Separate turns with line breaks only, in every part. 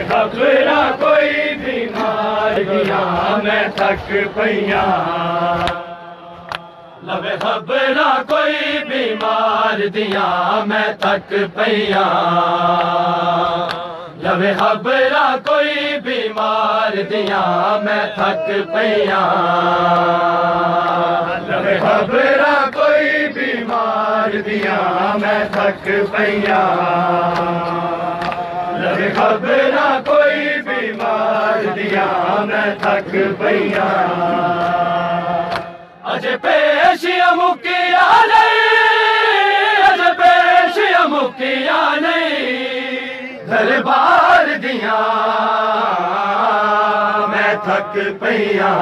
खबरा कोई बीमारियां मैं थक पईया। लवे खबरा कोई बीमार दिया मैं थक पईया। लवे खबरा कोई बीमार दिया मैं थक पईया। लवे खबरा कोई बीमार दिया मैं थक पईया। लवे खबरा कोई बीमार दिया मैं थक पईया। अज पेशिया मुकिया नहीं, अज पेशिया मुकिया नहीं, दरबार दिया मैं थक पईया।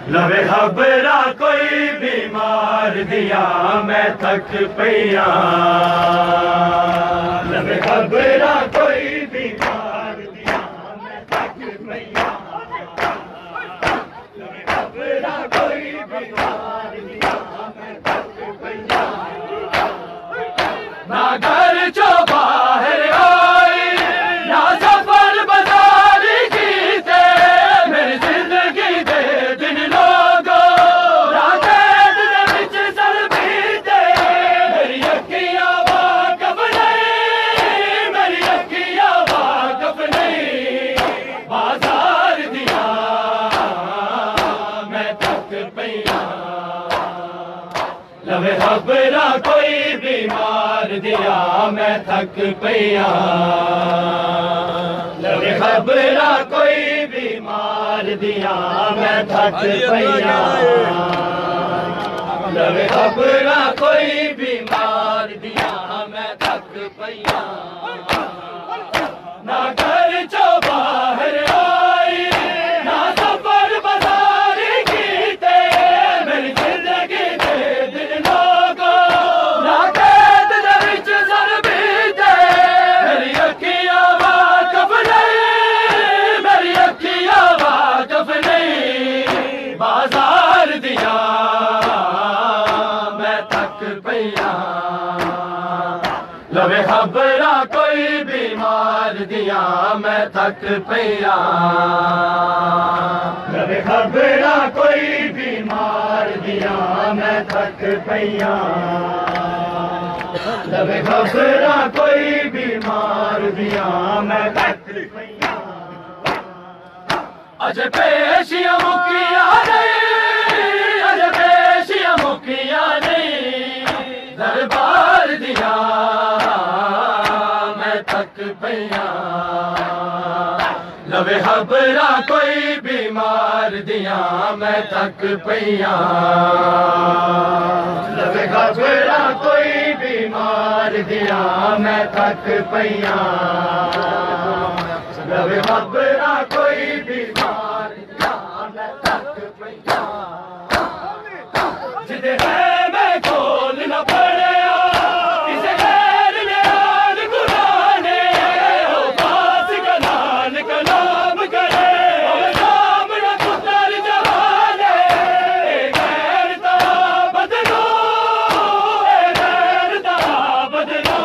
लवे खबरा कोई बीमार दिया मैं थक पईया। लवे खबरा कोई बीमार दिया मैं थक पईया। लवे खबरा कोई बीमार दिया मैं थक पईया। ना घर चो बाहर आई, ना सफर बाजार कीते, मेरी जिंदगी दे दिन लोगो ना कैद दे विच सर बीते। मेरी अखियां वाकफ नहीं, मेरी अखियां वाकफ नहीं, बाजार दिया मैं थक पईया। लवे खबरा कोई बीमार दिया मैं थक पईया। लवे खबरा कोई बीमार दिया मैं थक पईया। लवे खबरा कोई बीमार दिया मैं थक पईया। ना घर चो बाहर आई, ना सफर बाजार कीते, मेरी जिंदगी दे दिन लोगो ना कैद दे विच सर बीते। मेरी अखियां वाकफ नहीं, मेरी अखियां वाकफ नहीं, बाजार दिया मैं थक पईया। लवे खबरा कोई बीमार दिया मैं थक पईया। लवे खबरा कोई बीमार दिया मैं थक पईया। लवे खबरा कोई बीमार दिया मैं थक पईया। अज पेशिया मुकिया नहीं, अज पेशिया मुकिया नहीं, दरबार दिया मैं थक पईया। लवे खबरा कोई बीमार दिया मैं थक पईया। लवे खबरा कोई बीमार दिया मैं थक पईया। लवे खबरा कोई बीमार दिया मैं थक पईया। जिदे है मैं खोल न पड़िया, किसे गैर ने आन कुराने, हो पास कलान कलाम करे, हो सामने पुतर जवाने। ए गैर दा बदलो, ए गैर दा बदलो,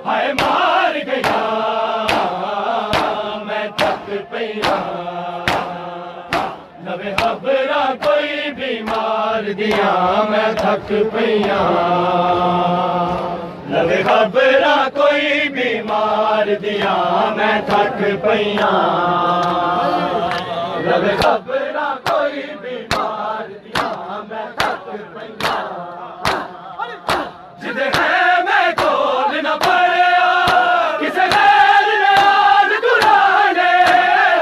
हाय मार गया मैं थक पईया। लवे खबरा कोई बीमार दिया मैं थक पईया। लवे खबरा कोई बीमार दिया मैं थक पईया। लवे खबरा कोई बीमार दिया मैं थक पईया। जिदे है मैं खोल न पड़िया, किसे गैर ने आन कुराने,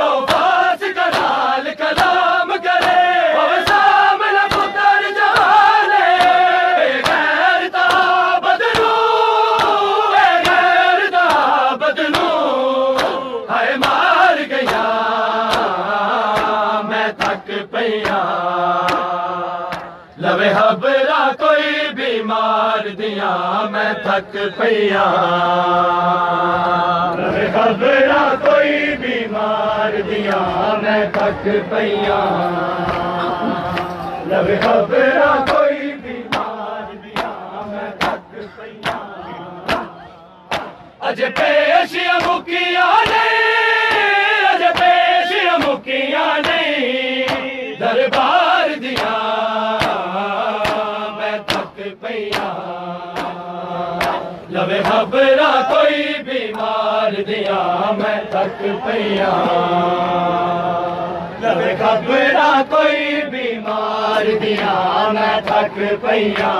हो पास कलाल कलाम करे, हो सामने पुतर जवाने। ए गैर दा बदलू, ए गैर दा बदलू, हाय मार गया मैं थक पईया। लवे खबरा कोई बीमार दिया मैं थक पईया। लवे खबरा कोई बीमार दिया मैं थक पईया। लवे खबरा कोई बीमार दिया मैं थक पईया। अज पेशियां मुकिया नहीं, अज पेशियां मुकिया नहीं, दरबार दिया मैं थक पईया। लवे खबरा कोई बीमार दिया मैं थक पईया। लवे खबरा कोई बीमार दिया मैं थक पईया।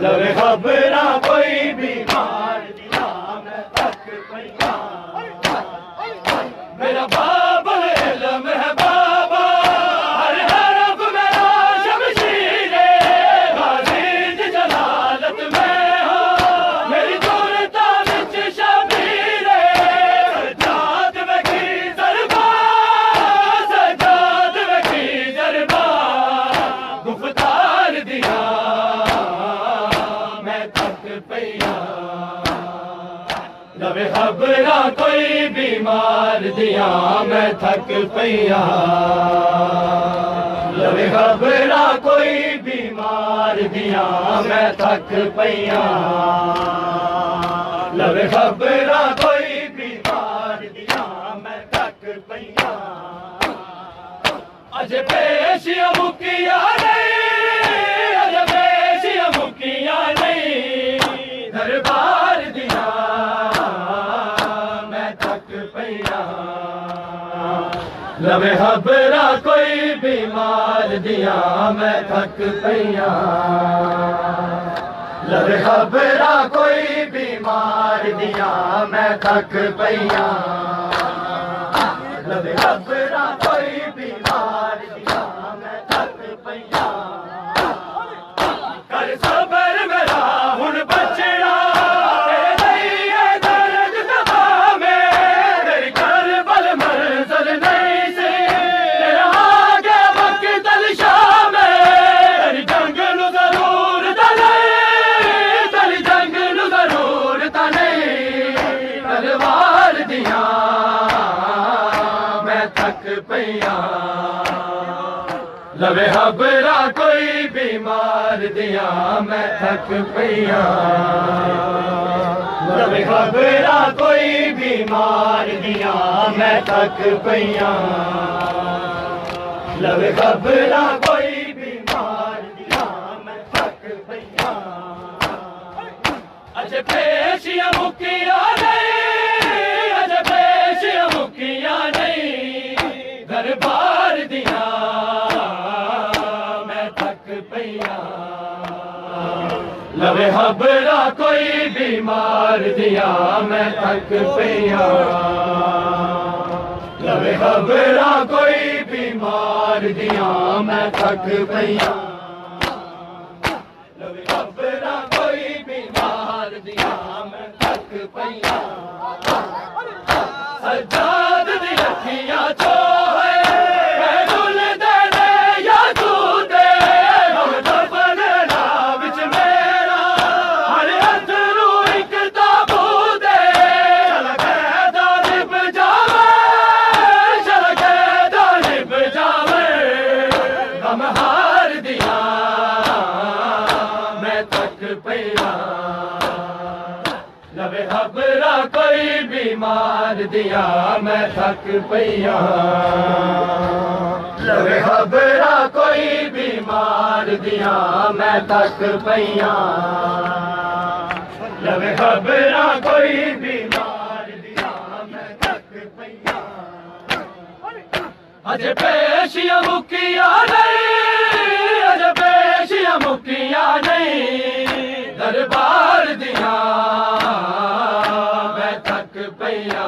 लवे खबरा कोई बीमार दिया मैं थक पईया। मेरा बाबा इल्म है बाबा, हर हरफ मेरा शमशीर है, गाज़ी दी जलालत में हो मेरी जुरता विच शबीर है। सजाद में की दरबार, सजाद में की दरबार, गुफ्तार दिया मैं थक पईया। लवे खबरा कोई बीमार दिया मैं थक पईया। लवे खबरा कोई बीमार दिया मैं थक पईया। लवे खबरा कोई बीमार दिया मैं थक पईया। अज पेशियां मुकिया नहीं, अज पेशियां मुकिया नहीं, दरबार दिया मैं थक पईया। लवे खबरा कोई बीमार दिया मैं थक पईया। लवे खबरा कोई बीमार दिया मैं थक पईया। लवे खबरा कोई बीमार दिया मैं थक पईया। कर सबर मेरा हुण बचना, तेरे ये दर्द दबा में, तेरी करबल मंज़िल नहीं सी, तेरा आगे वक्त शाम में। तेरी जंग नू ज़रूरत नहीं, तेरी जंग नू ज़रूरत नहीं, तलवार दिया मैं थक पईया। लवे खबरा कोई बीमार दिया मैं थक पईया। लवे खबरा कोई बीमार दिया मैं थक पईया। लवे खबरा कोई बीमार दिया मैं थक पईया। अज पेशियां मुकिया नहीं, अज पेशियां मुकिया नहीं, दरबार दिया मैं थक पईया। लवे खबरा कोई बीमार दिया मैं थक पईया। लवे खबरा कोई बीमार दिया मैं थक पईया। लवे खबरा कोई बीमार दिया मैं थक पईया। सजाद दी अखियां चो लवे खबरा कोई बीमार दिया मैं थक पईया। लवे खबरा कोई बीमार दिया मैं थक पईया। लवे खबरा कोई बीमार दिया मैं थक पईया। अज पेशियां मुकिया नहीं, अज पेशियां मुकिया नहीं, दरबार दिया मैं थक पईया।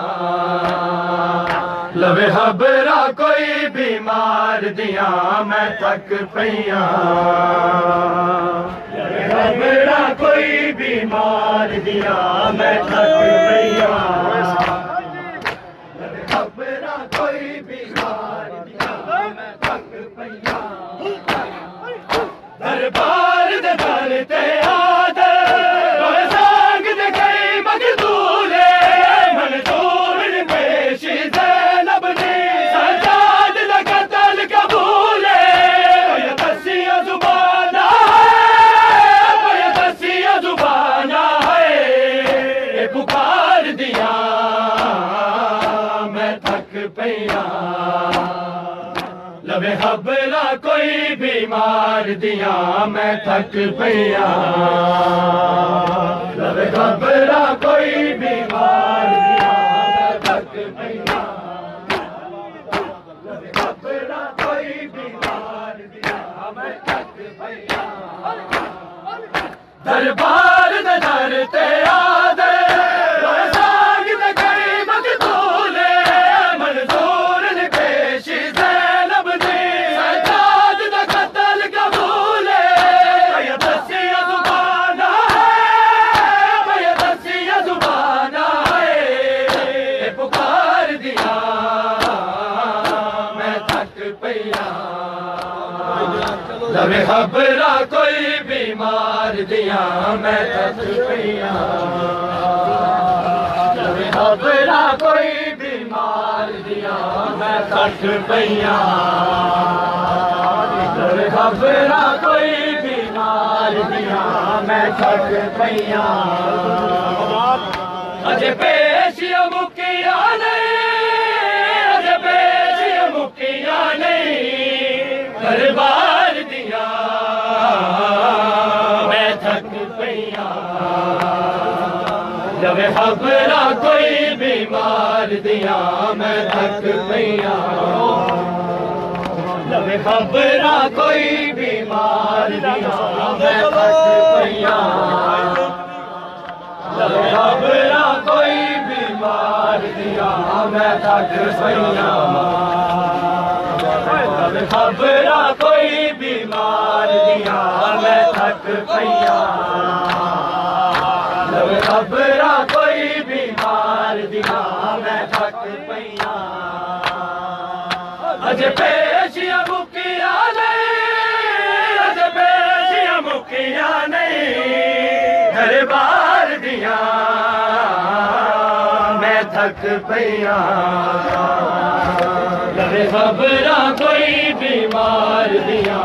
लवे खबरा कोई बीमार दिया मैं थक पईया। लवे खबरा कोई बीमार दिया मैं थक पईया। लवे खबरा कोई बीमार दिया मैं थक पईया। दरबार दे दर ते आदर रोए सांग दे कई मकदूले, मंजूर पेशी ज़ैनब ने सजाद दा कत्ल कबूले। कोई दसिया जुबाना है, कोई दसिया जुबाना है, खबरा कोई बीमार दिया मैं थक पईया लवे खबरा कोई बीमार दिया मैं थक पईया लवे खबरा कोई बीमार दिया मैं थक पईया दरबार दे दर ते आदे लवे खबरा कोई बीमार दिया मैं थक पईया लवे खबरा कोई बीमार दिया मैं थक पईया लवे खबरा कोई बीमार दिया मैं थक पईया अजे पेशिया मुकिया नहीं अजे पेशिया मुकिया नहीं दरबार दिया मैं थक पईया लवे खबरा कोई बीमार दिया मैं थक पईया लवे खबरा कोई बीमार दिया मैं थक पईया लवे खबरा कोई बीमार दिया मैं थक पईया लवे खबरा कोई बीमार दिया मैं थक पईया लवे खबरा कोई बीमार दिया मैं थक पईया अजे पेशिया मुकिया नहीं अजे पेशिया मुकिया नहीं दरबार दिया मैं थक पईया लवे खबरा कोई बीमार दिया